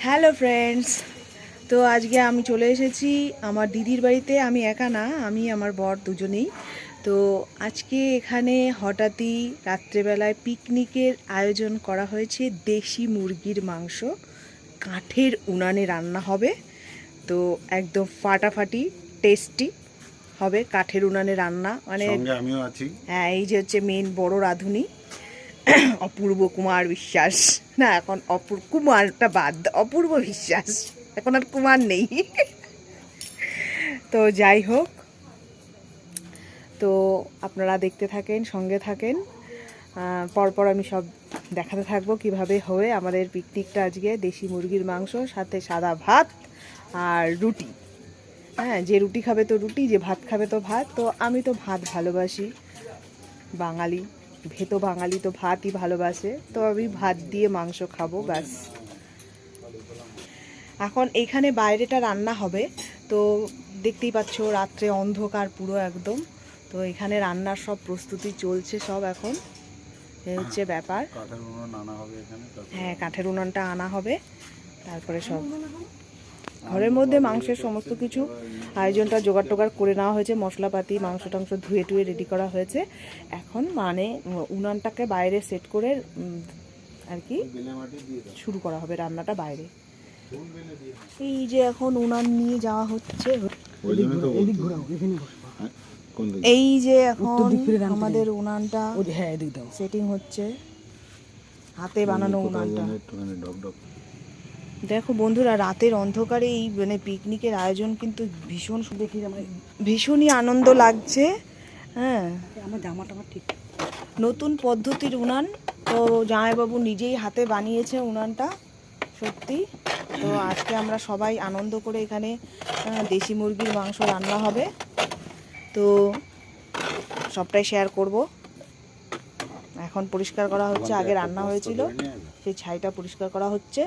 Hello friends, তো আজকে আমি চলে এসেছি আমার দিদির বাড়িতে। আমি একা না, আমি আমার বর দুজনেই। তো আজকে এখানে হঠাৎই রাত্রেবেলায় পিকনিকের আয়োজন করা হয়েছে। দেশি মুরগির মাংস কাঠের উনানে রান্না হবে। তো একদম ফাটাফাটি টেস্টি হবে কাঠের উনানে রান্না, মানে আমিও আছি। হ্যাঁ, এই যে হচ্ছে মেন বড় রাঁধুনি অপূর্ব কুমার বিশ্বাস। না, এখন কুমারটা বাদ, অপূর্ব বিশ্বাস, এখন আর কুমার নেই। তো যাই হোক, তো আপনারা দেখতে থাকেন, সঙ্গে থাকেন। পরপর আমি সব দেখাতে থাকবো কিভাবে হবে আমাদের পিকনিকটা আজকে। দেশি মুরগির মাংস, সাথে সাদা ভাত আর রুটি। হ্যাঁ, যে রুটি খাবে তো রুটি, যে ভাত খাবে তো ভাত। তো আমি তো ভাত ভালোবাসি, বাঙালি ভেতো বাঙালি তো ভাতই ভালোবাসে, তো আমি ভাত দিয়ে মাংস খাবো ব্যাস। এখন এইখানে বাইরেটা রান্না হবে, তো দেখতেই পাচ্ছ রাত্রে অন্ধকার পুরো একদম। তো এখানে রান্নার সব প্রস্তুতি চলছে সব এখন, এই হচ্ছে ব্যাপার। হ্যাঁ, কাঠের উনানটা আনা হবে, তারপরে সব ঘরের মধ্যে মাংসের সমস্ত কিছু আয়োজনটা জোগাড় টোগাড় করে নেওয়া হয়েছে। মশলাপাতি, মাংস টাংস ধুয়ে টুয়ে রেডি করা হয়েছে। এখন মানে উনানটাকে বাইরে সেট করে আর কি শুরু করা হবে রান্নাটা বাইরে। এই যে এখন উনান নিয়ে যাওয়া হচ্ছে, এই যে এখন আমাদের উনানটা সেটিং হচ্ছে, হাতে বানানো উনানটা। দেখো বন্ধুরা, রাতের অন্ধকারে এই মানে পিকনিকের আয়োজন কিন্তু ভীষণই আনন্দ লাগছে। হ্যাঁ, আমার জামাটা ঠিক নতুন পদ্ধতির উনান। তো জামাইবাবু নিজেই হাতে বানিয়েছে উনানটা, সত্যি। তো আজকে আমরা সবাই আনন্দ করে এখানে দেশি মুরগির মাংস রান্না হবে, তো সবটাই শেয়ার করব। এখন পরিষ্কার করা হচ্ছে, আগে রান্না হয়েছিল সেই ছাইটা পরিষ্কার করা হচ্ছে।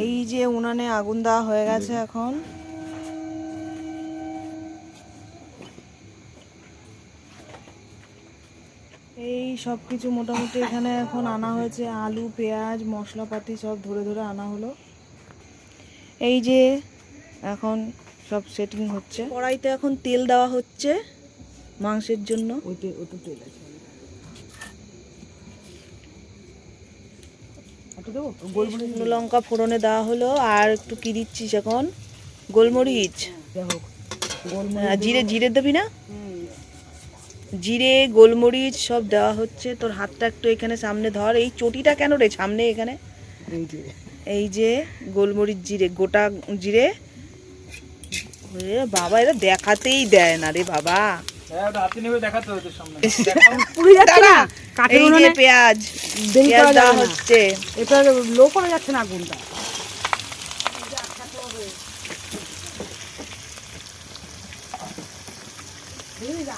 এই যে উনানে আগুন দেওয়া হয়ে গেছে এখন। এই সব কিছু মোটামুটি এখানে এখন আনা হয়েছে, আলু পেঁয়াজ মশলাপাতি সব ধরে ধরে আনা হলো। এই যে এখন সব সেটিং হচ্ছে, কড়াইতে এখন তেল দেওয়া হচ্ছে মাংসের জন্য। শুকনো লঙ্কা ফোড়নে দেওয়া হলো, আর একটু কি দিচ্ছিস এখন? গোলমরিচ, জিরে, জিরে দেবি না? জিরে গোলমরিচ সব দেওয়া হচ্ছে। তোর হাতটা একটু এখানে সামনে ধর, এই চটিটা কেন রে সামনে এখানে? এই যে গোলমরিচ, জিরে, গোটা জিরে। বাবা, এরা দেখাতেই দেয় না রে বাবা। এই যে পেঁয়াজ, পেঁয়াজ দেওয়া হচ্ছে। এটা লো করা যাচ্ছে না আগুনটা।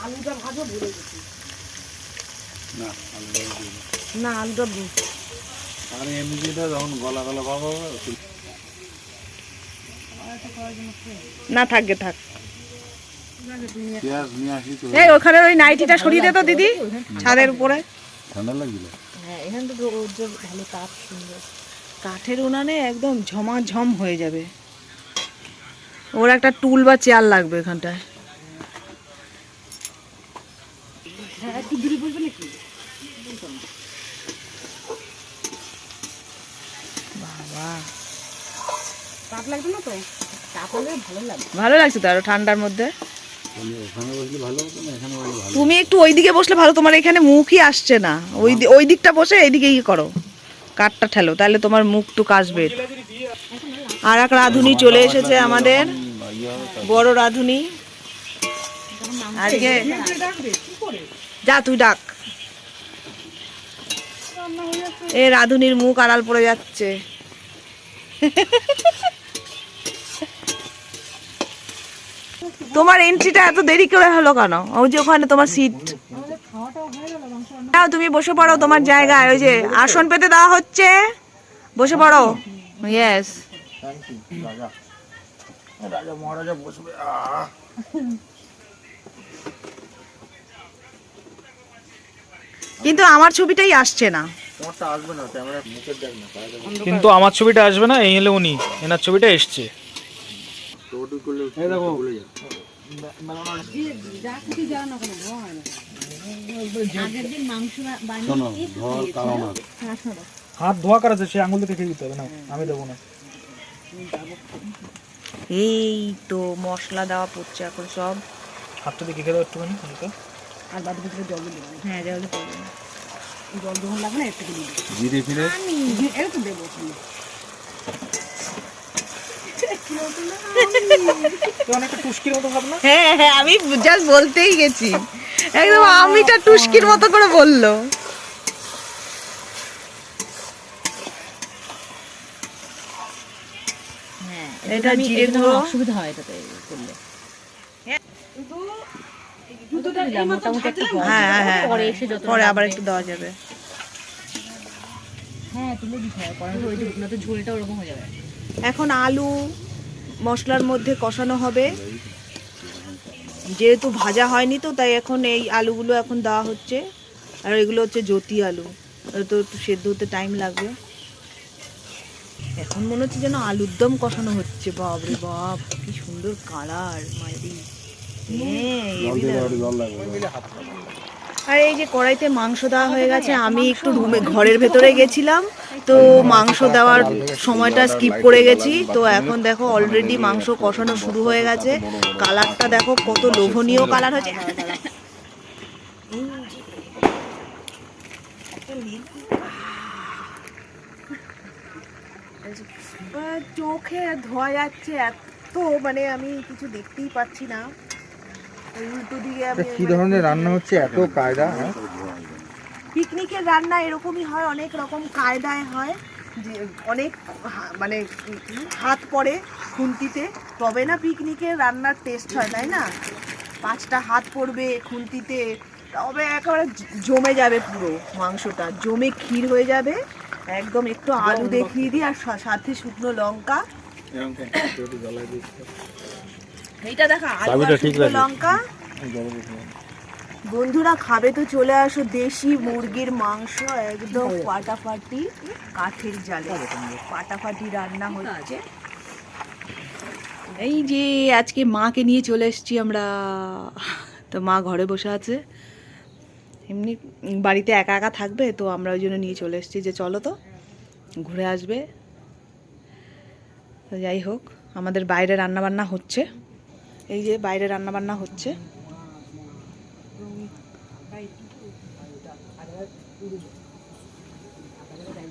আলুটা ভাজো, ভুলে গেছি না আলুটা না থাকবে, থাক। এই ওখানে ওই নাইটিটা সরিয়ে দে তো দিদি, ছাদের উপরে। ঠান্ডা লাগছিল। হ্যাঁ, এখানে তো ভালো তাপ, সুন্দর কাঠের উনানে একদম ঝমাঝম হয়ে যাবে। ওর একটা টুল বা চেয়ার লাগবে এখানটায়। বাবা, তাপ লাগবে না তো? তাপ হলে ভালো লাগবে। ভালো লাগছে তো আরো ঠান্ডার মধ্যে। ওখানে বসলে ভালো হতো না, এখানে বসলে ভালো। তুমি একটু ওইদিকে বসলে ভালো, তোমার এখানে মুখই আসছে না। ওই দিকটা বসে এইদিকে ইয়ে করো, কাঠটা ঠেলো, তাহলে তোমার মুখ টুক আসবে। আর এক রাঁধুনি চলে এসেছে আমাদের, বড় রাঁধুনি আজকে। যা তুই ডাক। এ রাঁধুনির মুখ আড়াল পড়ে যাচ্ছে। তোমার এন্ট্রিটা এত দেরি করে হলো কেন? ওই যে ওখানে তোমার সিট, তুমি বসে পড়ো তোমার জায়গায়, ওই যে আসন পেতে দেওয়া হচ্ছে, বসে পড়ো। ইয়েস, রাজা মহারাজা বসবে। কিন্তু আমার ছবিটাই আসছে না। তোমারটা আসবে না, ক্যামেরা মুখের দেখ না, পায়ে দেখ। কিন্তু আমার ছবিটা আসবে না, এই হলে উনি, এনার ছবিটা এসছে। টোটো করলে এই দেখো। ভুলে যাও। যা কিছু জানো না কোনো ভয় হয় না। আগের দিন মাংস শোনো, বানিয়ে ধর কারণ আছে। হাত ধোয়া করাছে, সে আঙুল দিয়ে খেয়ে দিতে হবে না, আমি দেবো না। এই তো মশলা দেওয়া পড়ছে এখন সব। হাতটা দেখে খেয়ে দাও একটুখানি হালকা। আর বাদ বাকি জল দিয়ে দেবো। হ্যাঁ জল পড়বে। জল যখন লাগবে না একটু দিয়ে দেবো। জিরে ফিরে এটা তো দেবো ওখানে। তো অনেকটা টুস্কির মতো ভাব না? হ্যাঁ হ্যাঁ, আমি জাস্ট বলতেই গেছি, একদম আমিটা টুস্কির মতো করে বললো। হ্যাঁ এটা জিরে গুঁড়ো। অসুবিধা হয় এটাতে করলে। দুটোটা মোটামুটি একটা জল হ্যাঁ দেবো, হ্যাঁ পরে এসে যত পরে আবার একটু দেওয়া যাবে। হ্যাঁ তুলে দিতে হয়, পরে ওই তো ঝোলটা ওরকম হয়ে যাবে। এখন আলু মশলার মধ্যে কষানো হবে, যেহেতু ভাজা হয়নি তো তাই এখন এই আলুগুলো এখন দেওয়া হচ্ছে। আর এগুলো হচ্ছে জ্যোতি আলু, তো একটু সেদ্ধ হতে টাইম লাগবে। এখন মনে হচ্ছে যেন আলুর দম কষানো হচ্ছে। বাপরে বাপ, কি সুন্দর কালার মাইরি। হ্যাঁ জল হেবি দিয়ে দাও, লাগছে। জল লাগবে। আর এই যে কড়াইতে মাংস দেওয়া হয়ে গেছে, আমি একটু রুমে ঘরের ভেতরে গেছিলাম তো মাংস দেওয়ার সময়টা স্কিপ করে গেছি। তো এখন দেখো অলরেডি মাংস কষানো শুরু হয়ে গেছে। কালারটা দেখো কত লোভনীয় কালার হয়েছে। চোখে ধোয়া যাচ্ছে এত, মানে আমি কিছু দেখতেই পাচ্ছি না। উল্টো দিকে আমি কি ধরনের রান্না হচ্ছে এত কায়দা? পিকনিকের রান্না এরকমই হয়, অনেক রকম কায়দায় হয়, যে অনেক মানে হাত পড়ে খুন্তিতে, তবে না পিকনিকের রান্নার টেস্ট হয়, তাই না? 5টা হাত পড়বে খুন্তিতে, তবে একেবারে জমে যাবে, পুরো মাংসটা জমে ক্ষীর হয়ে যাবে একদম। একটু আলু দেখিয়ে দিই আর সাথে শুকনো লঙ্কা। এইটা দেখা আলু আর শুকনো লঙ্কা। বন্ধুরা খাবে তো চলে আসো, দেশি মুরগির মাংস একদম ফাটাফাটি, কাঠের জালে ফাটাফাটি রান্না হচ্ছে। এই যে আজকে মাকে নিয়ে চলে এসেছি আমরা, তো মা ঘরে বসে আছে, এমনি বাড়িতে একা একা থাকবে, তো আমরা ওই জন্য নিয়ে চলে এসেছি যে চলো তো ঘুরে আসবে। তো যাই হোক, আমাদের বাইরে রান্নাবান্না হচ্ছে, এই যে বাইরে রান্নাবান্না হচ্ছে।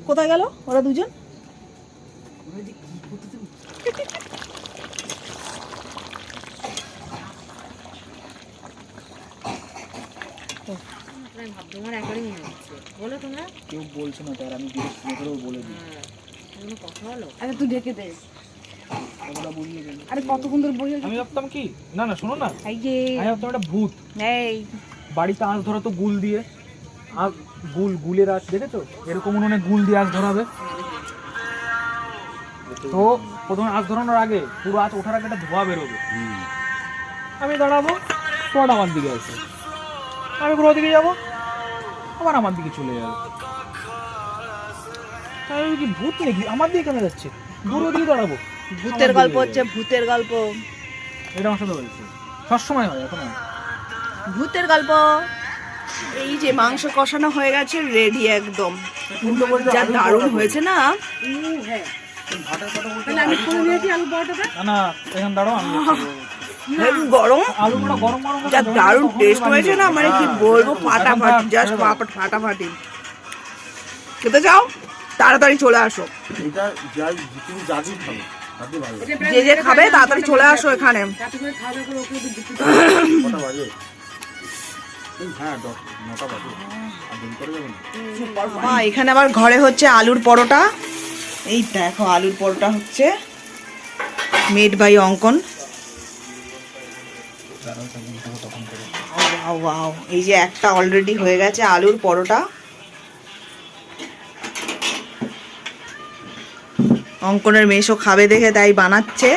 কোথায় গেল ওরা দুজন? তোমার একবারই মনে হচ্ছে, বলো তোমরা কেউ বলছে না তার, আমি জিজ্ঞেস করেও বলে দিই। কোনো কথা হলো? আরে তুই ডেকে দে। ওরা বুঝিয়ে দিল। আরে কতক্ষণ ধরে বসে আমি ভাবতাম কি, না না শোনো না, এই যে আমি ভাবতাম একটা ভূত। এই বাড়িতে আঁচ ধরাতো গুল দিয়ে, আর গুলের আঁচ দেখেছো, এরকম উনুনে গুল দিয়ে আঁচ ধরাবে। তো প্রথমে আঁচ ধরানোর আগে পুরো আঁচ ওঠার আগে একটা ধোয়া বেরোবে। আমি দাঁড়াবো, তোমার আমার দিকে আসে, আমি পুরো দিকে যাবো, আবার আমার দিকে চলে যাবে। আমি কি ভূত নাকি, আমার দিকে কেন যাচ্ছে, দূরে দিকে দাঁড়াবো। ভূতের গল্প হচ্ছে, ভূতের গল্প, এটা আমার সাথে হয়েছে, সবসময় হয়, এখন হয়। ভূতের গল্প। এই যে মাংস কষানো হয়ে গেছে, রেডি একদম, যা দারুণ হয়েছে না। তাহলে আমি করে নিয়েছি আলু পরোটাটা। না না, এখানে দাঁড়াও, আমি হেবি গরম, আলুগুলো গরম গরম যা দারুণ টেস্ট হয়েছে না, মানে কি বলবো, ফাটাফাটি, জাস্ট ফাটাফাটি। খেতে চাও তাড়াতাড়ি চলে আসো, এটা যাই তুমি যাকেই খাবে তাকে ভালো। যে যে খাবে তাড়াতাড়ি চলে আসো এখানে। রাতে করে খাওয়া দাওয়া করে ওকে দুধ দিতে কটা বাজে? হ্যাঁ 9টা বাজে। আর দেরি করে যাবেন? এখানে আবার ঘরে হচ্ছে আলুর পরোটা। এই দেখো আলুর পরোটা হচ্ছে, মেড বাই অঙ্কন। ওয়াও, এই যে একটা অলরেডি হয়ে গেছে আলুর পরোটা। অঙ্কনের মেশো খাবে দেখে তাই বানাচ্ছে।